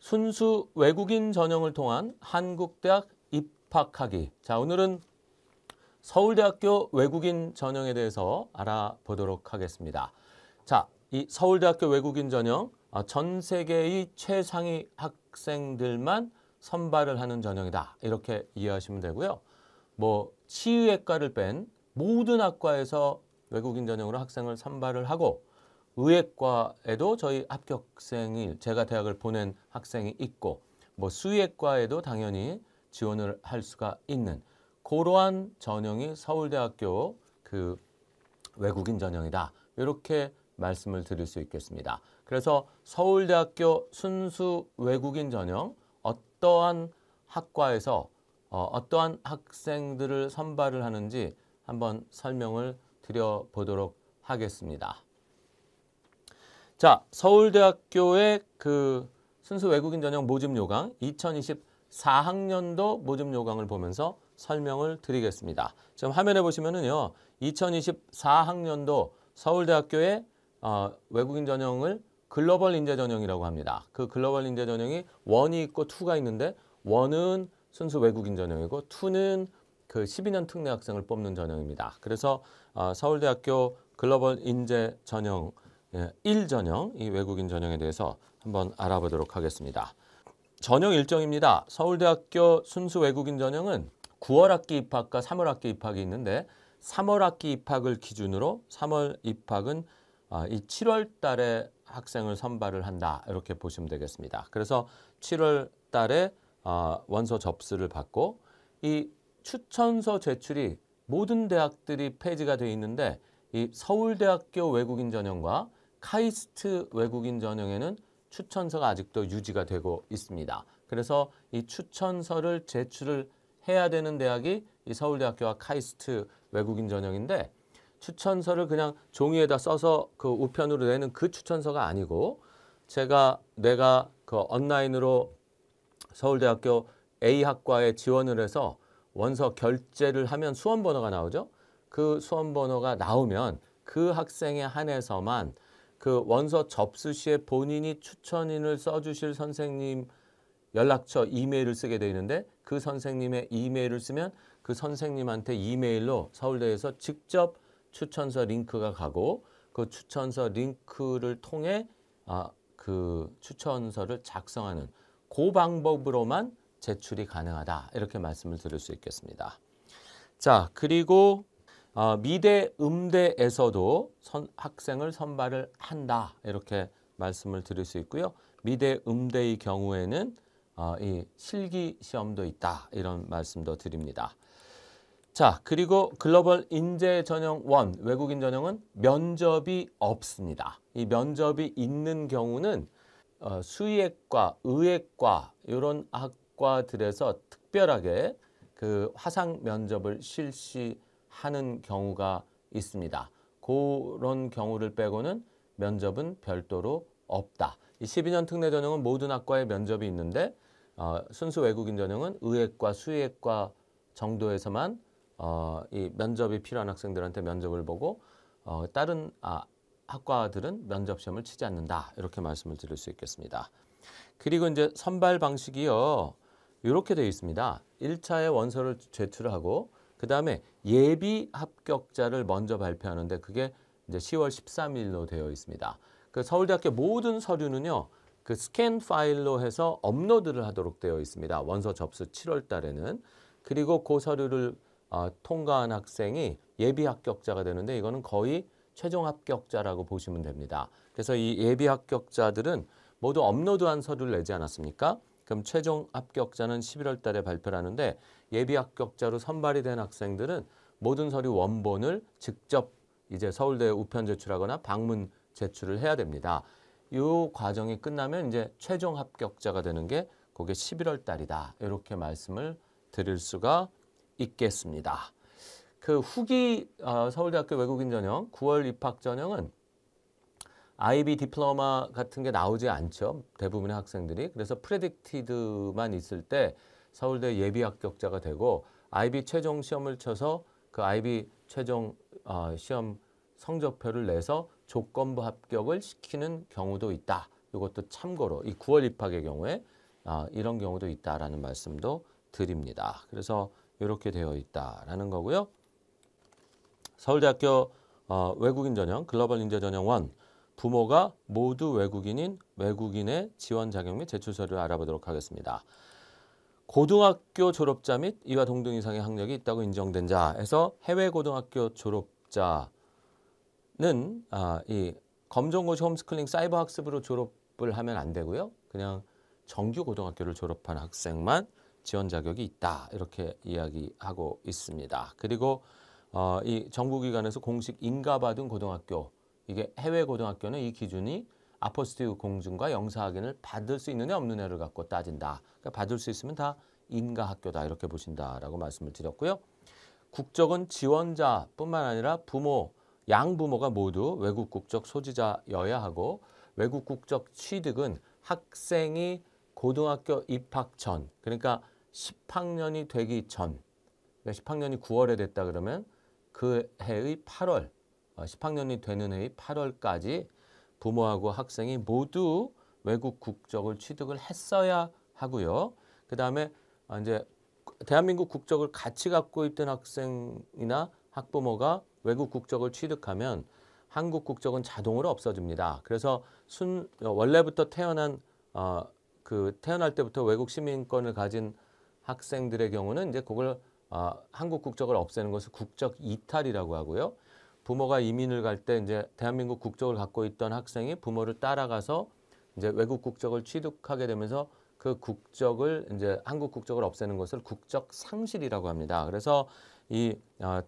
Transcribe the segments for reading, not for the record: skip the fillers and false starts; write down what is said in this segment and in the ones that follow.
순수 외국인 전형을 통한 한국대학 입학하기. 자, 오늘은 서울대학교 외국인 전형에 대해서 알아보도록 하겠습니다. 자, 이 서울대학교 외국인 전형, 전 세계의 최상위 학생들만 선발을 하는 전형이다. 이렇게 이해하시면 되고요. 뭐 치의학과를 뺀 모든 학과에서 외국인 전형으로 학생을 선발을 하고 의학과에도 저희 합격생이 제가 대학을 보낸 학생이 있고 뭐 수의학과에도 당연히 지원을 할 수가 있는 그러한 전형이 서울대학교 그 외국인 전형이다. 이렇게 말씀을 드릴 수 있겠습니다. 그래서 서울대학교 순수 외국인 전형 어떠한 학과에서 어떠한 학생들을 선발을 하는지 한번 설명을 드려보도록 하겠습니다. 자, 서울대학교의 그 순수 외국인 전형 모집 요강 2024학년도 모집 요강을 보면서 설명을 드리겠습니다. 지금 화면에 보시면은요, 2024학년도 서울대학교의 외국인 전형을 글로벌 인재 전형이라고 합니다. 그 글로벌 인재 전형이 1이 있고 2가 있는데 1은 순수 외국인 전형이고 2는 그 12년 특례 학생을 뽑는 전형입니다. 그래서 서울대학교 글로벌 인재 전형 1전형, 이 외국인 전형에 대해서 한번 알아보도록 하겠습니다. 전형 일정입니다. 서울대학교 순수 외국인 전형은 9월 학기 입학과 3월 학기 입학이 있는데 3월 학기 입학을 기준으로 3월 입학은 이 7월 달에 학생을 선발을 한다. 이렇게 보시면 되겠습니다. 그래서 7월 달에 원서 접수를 받고 이 추천서 제출이 모든 대학들이 폐지가 되어 있는데 이 서울대학교 외국인 전형과 카이스트 외국인 전형에는 추천서가 아직도 유지가 되고 있습니다. 그래서 이 추천서를 제출을 해야 되는 대학이 이 서울대학교와 카이스트 외국인 전형인데 추천서를 그냥 종이에다 써서 그 우편으로 내는 그 추천서가 아니고 내가 그 온라인으로 서울대학교 A학과에 지원을 해서 원서 결제를 하면 수험번호가 나오죠. 그 수험번호가 나오면 그 학생에 한해서만 그 원서 접수 시에 본인이 추천인을 써주실 선생님 연락처 이메일을 쓰게 되어 있는데 그 선생님의 이메일을 쓰면 그 선생님한테 이메일로 서울대에서 직접 추천서 링크가 가고 그 추천서 링크를 통해 그 추천서를 작성하는 그 방법으로만 제출이 가능하다. 이렇게 말씀을 드릴 수 있겠습니다. 자, 그리고 미대, 음대에서도 학생을 선발을 한다. 이렇게 말씀을 드릴 수 있고요. 미대, 음대의 경우에는 이 실기 시험도 있다. 이런 말씀도 드립니다. 자, 그리고 글로벌 인재 전형 1, 외국인 전형은 면접이 없습니다. 이 면접이 있는 경우는 수의학과, 의학과 이런 학과들에서 특별하게 그 화상 면접을 실시하는 경우가 있습니다. 그런 경우를 빼고는 면접은 별도로 없다. 이 12년 특례 전형은 모든 학과에 면접이 있는데 순수 외국인 전형은 의학과, 수의학과 정도에서만 이 면접이 필요한 학생들한테 면접을 보고 다른 학과들은 면접 시험을 치지 않는다. 이렇게 말씀을 드릴 수 있겠습니다. 그리고 이제 선발 방식이요. 이렇게 되어 있습니다. 1차에 원서를 제출하고 그 다음에 예비 합격자를 먼저 발표하는데 그게 이제 10월 13일로 되어 있습니다. 그 서울대학교 모든 서류는요. 그 스캔 파일로 해서 업로드를 하도록 되어 있습니다. 원서 접수 7월 달에는. 그리고 그 서류를 통과한 학생이 예비 합격자가 되는데 이거는 거의 최종 합격자라고 보시면 됩니다. 그래서 이 예비 합격자들은 모두 업로드한 서류를 내지 않았습니까? 그럼 최종 합격자는 11월 달에 발표를 하는데 예비 합격자로 선발이 된 학생들은 모든 서류 원본을 직접 이제 서울대에 우편 제출하거나 방문 제출을 해야 됩니다. 이 과정이 끝나면 이제 최종 합격자가 되는 게 그게 11월 달이다. 이렇게 말씀을 드릴 수가 있겠습니다. 그 후기 서울대학교 외국인 전형 9월 입학 전형은 IB 디플로마 같은 게 나오지 않죠. 대부분의 학생들이. 그래서 프레딕티드만 있을 때 서울대 예비 합격자가 되고 IB 최종 시험을 쳐서 그 IB 최종 시험 성적표를 내서 조건부 합격을 시키는 경우도 있다. 이것도 참고로 이 9월 입학의 경우에 이런 경우도 있다라는 말씀도 드립니다. 그래서 이렇게 되어 있다라는 거고요. 서울대학교 외국인 전형 글로벌 인재 전형 1 부모가 모두 외국인인 외국인의 지원 자격 및 제출 서류를 알아보도록 하겠습니다. 고등학교 졸업자 및 이와 동등 이상의 학력이 있다고 인정된 자에서 해외 고등학교 졸업자는 이 검정고시 홈스쿨링 사이버 학습으로 졸업을 하면 안 되고요. 그냥 정규 고등학교를 졸업한 학생만 지원 자격이 있다. 이렇게 이야기하고 있습니다. 그리고 이 정부기관에서 공식 인가받은 고등학교, 이게 해외 고등학교는 이 기준이 아포스티브 공증과 영사 확인을 받을 수 있느냐 없느냐를 갖고 따진다. 그러니까 받을 수 있으면 다 인가 학교다 이렇게 보신다라고 말씀을 드렸고요. 국적은 지원자뿐만 아니라 부모, 양부모가 모두 외국 국적 소지자여야 하고 외국 국적 취득은 학생이 고등학교 입학 전, 그러니까 10학년이 되기 전, 그러니까 10학년이 9월에 됐다 그러면 그 해의 8월, 10학년이 되는 해의 8월까지 부모하고 학생이 모두 외국 국적을 취득을 했어야 하고요. 그 다음에 이제 대한민국 국적을 같이 갖고 있던 학생이나 학부모가 외국 국적을 취득하면 한국 국적은 자동으로 없어집니다. 그래서 원래부터 태어날 때부터 외국 시민권을 가진 학생들의 경우는 이제 그걸 한국 국적을 없애는 것을 국적 이탈이라고 하고요. 부모가 이민을 갈 때 이제 대한민국 국적을 갖고 있던 학생이 부모를 따라가서 이제 외국 국적을 취득하게 되면서 그 국적을 이제 한국 국적을 없애는 것을 국적 상실이라고 합니다. 그래서 이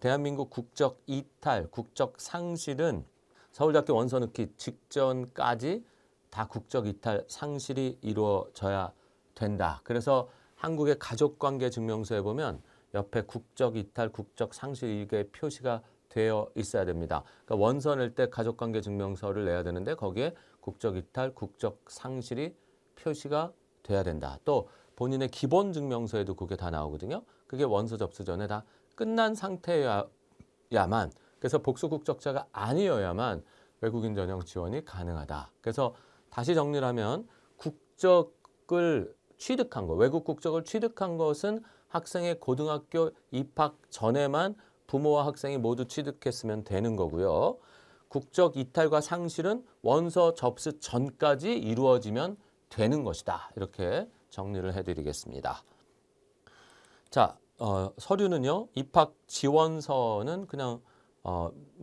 대한민국 국적 이탈, 국적 상실은 서울대학교 원서 넣기 직전까지 다 국적 이탈 상실이 이루어져야 된다. 그래서 한국의 가족관계 증명서에 보면 옆에 국적 이탈, 국적 상실 이게 표시가 되어 있어야 됩니다. 그러니까 원서 낼 때 가족관계 증명서를 내야 되는데 거기에 국적 이탈, 국적 상실이 표시가 돼야 된다. 또 본인의 기본 증명서에도 그게 다 나오거든요. 그게 원서 접수 전에 다 끝난 상태여야만, 그래서 복수 국적자가 아니어야만 외국인 전형 지원이 가능하다. 그래서 다시 정리를 하면 국적을 취득한 거, 외국 국적을 취득한 것은 학생의 고등학교 입학 전에만 부모와 학생이 모두 취득했으면 되는 거고요. 국적 이탈과 상실은 원서 접수 전까지 이루어지면 되는 것이다. 이렇게 정리를 해드리겠습니다. 자, 서류는요. 입학 지원서는 그냥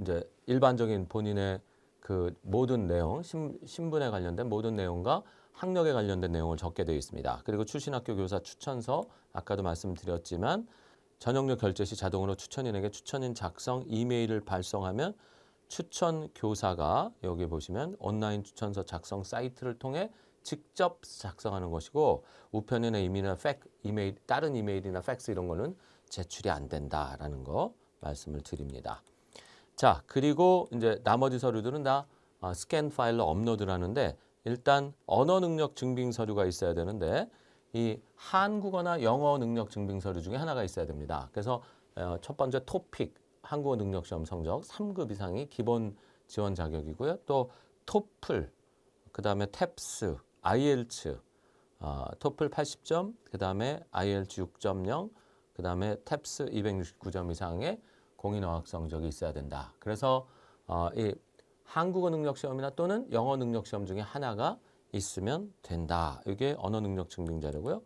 이제 일반적인 본인의 그 모든 내용, 신분에 관련된 모든 내용과 학력에 관련된 내용을 적게 되어 있습니다. 그리고 출신학교 교사 추천서, 아까도 말씀드렸지만 전형료 결제 시 자동으로 추천인에게 추천인 작성 이메일을 발송하면 추천 교사가 여기 보시면 온라인 추천서 작성 사이트를 통해 직접 작성하는 것이고 우편이나 이메일, 다른 이메일이나 팩스 이런 거는 제출이 안 된다라는 거 말씀을 드립니다. 자, 그리고 이제 나머지 서류들은 다 스캔 파일로 업로드를 하는데 일단 언어 능력 증빙 서류가 있어야 되는데 이 한국어나 영어 능력 증빙 서류 중에 하나가 있어야 됩니다. 그래서 첫 번째 토픽 한국어 능력 시험 성적 3급 이상이 기본 지원 자격이고요. 또 토플, 그다음에 탭스, IELTS, 토플 80점, 그다음에 IELTS 6.0, 그다음에 탭스 269점 이상의 공인어학 성적이 있어야 된다. 그래서 이 한국어 능력 시험이나 또는 영어 능력 시험 중에 하나가 있으면 된다. 이게 언어 능력 증빙 자료고요.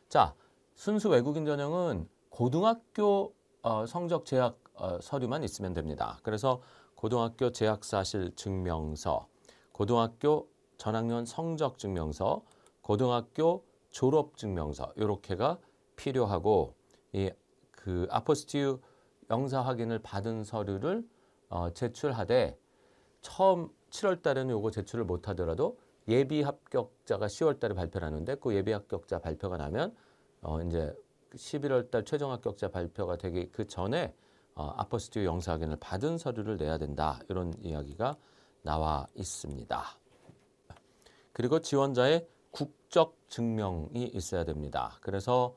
자, 순수 외국인 전형은 고등학교 성적 재학 서류만 있으면 됩니다. 그래서 고등학교 재학 사실 증명서, 고등학교 전학년 성적 증명서, 고등학교 졸업 증명서 이렇게가 필요하고 그 아포스티유 영사 확인을 받은 서류를 제출하되 처음 7월 달에는 요거 제출을 못 하더라도 예비 합격자가 10월 달에 발표를 하는데 그 예비 합격자 발표가 나면 이제 11월 달 최종 합격자 발표가 되기 그 전에 아포스티유 영사 확인을 받은 서류를 내야 된다. 이런 이야기가 나와 있습니다. 그리고 지원자의 국적 증명이 있어야 됩니다. 그래서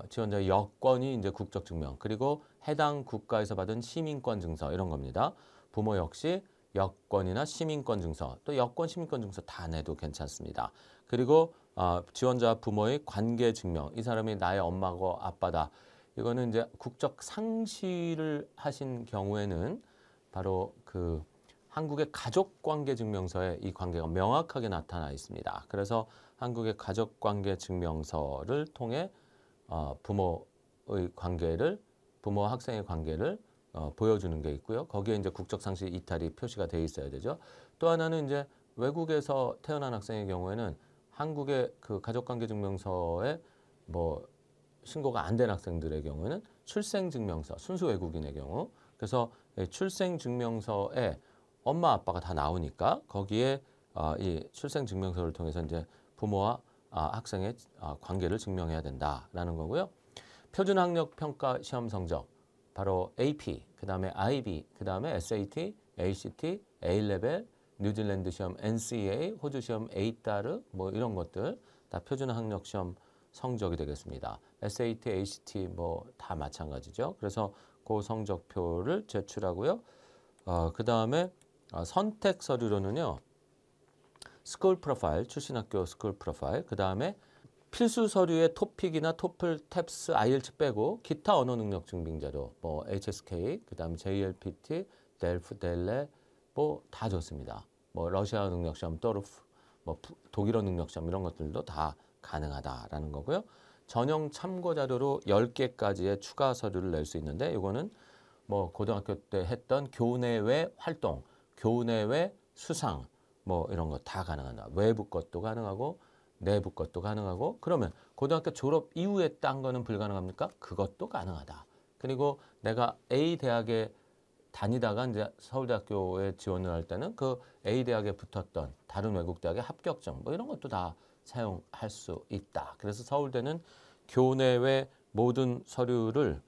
지원자의 여권이 이제 국적 증명, 그리고 해당 국가에서 받은 시민권 증서 이런 겁니다. 부모 역시 여권이나 시민권 증서, 또 여권, 시민권 증서 다 내도 괜찮습니다. 그리고 지원자와 부모의 관계 증명, 이 사람이 나의 엄마고 아빠다. 이거는 이제 국적 상실을 하신 경우에는 바로 그 한국의 가족관계증명서에 이 관계가 명확하게 나타나 있습니다. 그래서 한국의 가족관계증명서를 통해 부모의 관계를, 부모와 학생의 관계를 보여주는 게 있고요. 거기에 이제 국적상실 이탈이 표시가 돼 있어야 되죠. 또 하나는 이제 외국에서 태어난 학생의 경우에는 한국의 그 가족관계증명서에 뭐 신고가 안 된 학생들의 경우에는 출생증명서, 순수 외국인의 경우, 그래서 출생증명서에 엄마 아빠가 다 나오니까 거기에 이 출생증명서를 통해서 이제 부모와 학생의 관계를 증명해야 된다라는 거고요. 표준학력평가 시험 성적, 바로 AP, 그 다음에 IB, 그 다음에 SAT, ACT, A레벨, 뉴질랜드 시험 NCA, 호주 시험 A따르, 뭐 이런 것들 다 표준학력 시험 성적이 되겠습니다. SAT, ACT 뭐 다 마찬가지죠. 그래서 그 성적표를 제출하고요. 그 다음에 선택 서류로는요. 스쿨 프로파일, 출신 학교 스쿨 프로파일, 그 다음에 필수 서류의 토픽이나 토플, 탭스, IELTS 빼고 기타 언어 능력 증빙 자료, 뭐 HSK, 그 다음에 JLPT, 델프, 델레 뭐 다 좋습니다. 뭐 러시아 능력 시험, 또르프, 뭐 독일어 능력 시험 이런 것들도 다 가능하다라는 거고요. 전형 참고 자료로 10개까지의 추가 서류를 낼 수 있는데 이거는 뭐 고등학교 때 했던 교내외 활동, 교내외 수상 뭐 이런 거 다 가능하다. 외부 것도 가능하고 내부 것도 가능하고 그러면 고등학교 졸업 이후에 딴 거는 불가능합니까? 그것도 가능하다. 그리고 내가 A 대학에 다니다가 이제 서울대학교에 지원을 할 때는 그 A 대학에 붙었던 다른 외국 대학의 합격점 뭐 이런 것도 다 사용할 수 있다. 그래서 서울대는 교내외 모든 서류를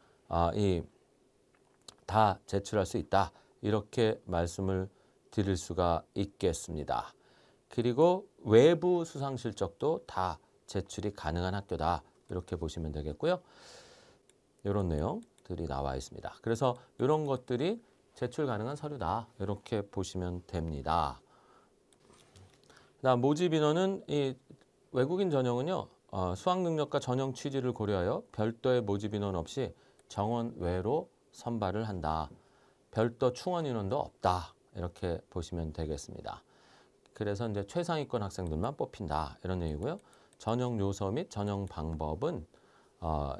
다 제출할 수 있다. 이렇게 말씀을 드릴 수가 있겠습니다. 그리고 외부 수상 실적도 다 제출이 가능한 학교다. 이렇게 보시면 되겠고요. 이런 내용들이 나와 있습니다. 그래서 이런 것들이 제출 가능한 서류다. 이렇게 보시면 됩니다. 그다음 모집 인원은 이 외국인 전형은요. 수학 능력과 전형 취지를 고려하여 별도의 모집 인원 없이 정원 외로 선발을 한다. 별도 충원 인원도 없다. 이렇게 보시면 되겠습니다. 그래서 이제 최상위권 학생들만 뽑힌다. 이런 얘기고요. 전형 요소 및 전형 방법은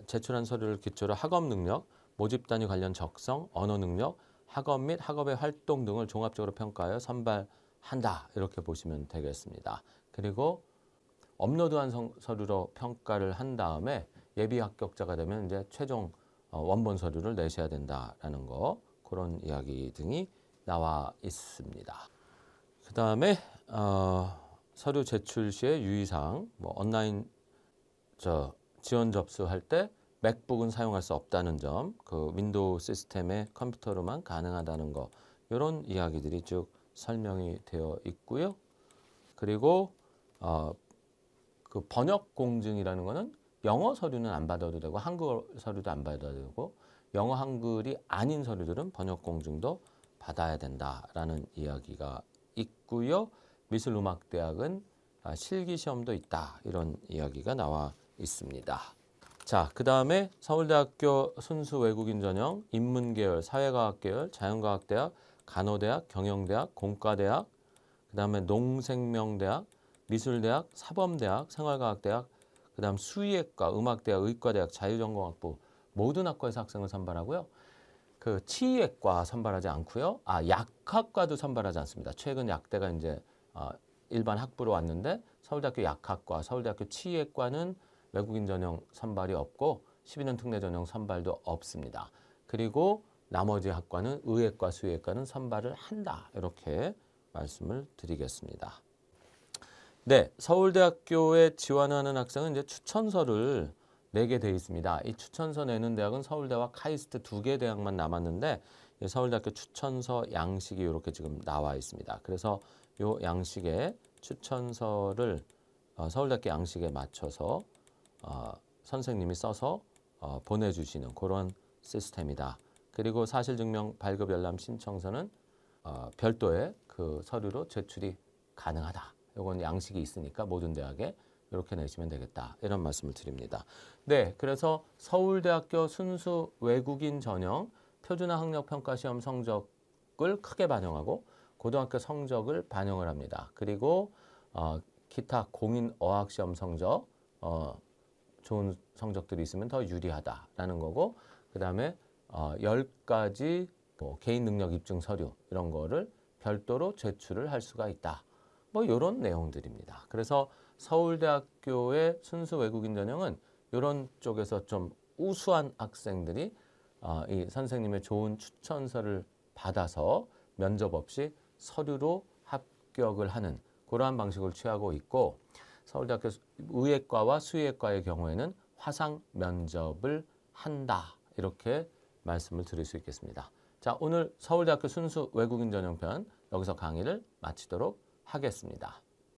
제출한 서류를 기초로 학업 능력, 모집 단위 관련 적성, 언어 능력, 학업 및 학업의 활동 등을 종합적으로 평가하여 선발한다. 이렇게 보시면 되겠습니다. 그리고 업로드한 서류로 평가를 한 다음에 예비 합격자가 되면 이제 최종 원본 서류를 내셔야 된다라는 거 그런 이야기 등이 나와 있습니다. 그 다음에 서류 제출 시의 유의사항, 뭐 온라인 지원 접수할 때 맥북은 사용할 수 없다는 점, 그 윈도우 시스템의 컴퓨터로만 가능하다는 거 이런 이야기들이 쭉 설명이 되어 있고요. 그리고 그 번역 공증이라는 거는 영어 서류는 안 받아도 되고 한국어 서류도 안 받아도 되고 영어 한글이 아닌 서류들은 번역 공증도 받아야 된다라는 이야기가 있고요. 미술음악대학은 실기시험도 있다. 이런 이야기가 나와 있습니다. 자, 그 다음에 서울대학교 순수 외국인 전형, 인문계열, 사회과학계열, 자연과학대학, 간호대학, 경영대학, 공과대학, 그 다음에 농생명대학, 미술대학, 사범대학, 생활과학대학, 그 다음 수의학과, 음악대학, 의과대학, 자유전공학부 모든 학과에서 학생을 선발하고요. 그 치의학과 선발하지 않고요. 약학과도 선발하지 않습니다. 최근 약대가 이제 일반 학부로 왔는데 서울대학교 약학과, 서울대학교 치의학과는 외국인 전형 선발이 없고 12년 특례 전형 선발도 없습니다. 그리고 나머지 학과는 의학과, 수의학과는 선발을 한다. 이렇게 말씀을 드리겠습니다. 네, 서울대학교에 지원하는 학생은 이제 추천서를 내게 돼 있습니다. 이 추천서 내는 대학은 서울대와 카이스트 2개 대학만 남았는데 서울대학교 추천서 양식이 이렇게 지금 나와 있습니다. 그래서 이 양식에 추천서를 서울대학교 양식에 맞춰서 선생님이 써서 보내주시는 그런 시스템이다. 그리고 사실증명 발급 열람 신청서는 별도의 그 서류로 제출이 가능하다. 이건 양식이 있으니까 모든 대학에 이렇게 내시면 되겠다. 이런 말씀을 드립니다. 네, 그래서 서울대학교 순수 외국인 전형 표준화 학력 평가 시험 성적을 크게 반영하고 고등학교 성적을 반영을 합니다. 그리고 기타 공인 어학 시험 성적 좋은 성적들이 있으면 더 유리하다라는 거고, 그다음에 10가지 개인 능력 입증 서류 이런 거를 별도로 제출을 할 수가 있다. 뭐 이런 내용들입니다. 그래서 서울대학교의 순수 외국인 전형은 이런 쪽에서 좀 우수한 학생들이 이 선생님의 좋은 추천서를 받아서 면접 없이 서류로 합격을 하는 그러한 방식을 취하고 있고, 서울대학교 의예과와 수의예과의 경우에는 화상 면접을 한다. 이렇게 말씀을 드릴 수 있겠습니다. 자, 오늘 서울대학교 순수 외국인 전형편 여기서 강의를 마치도록 하겠습니다.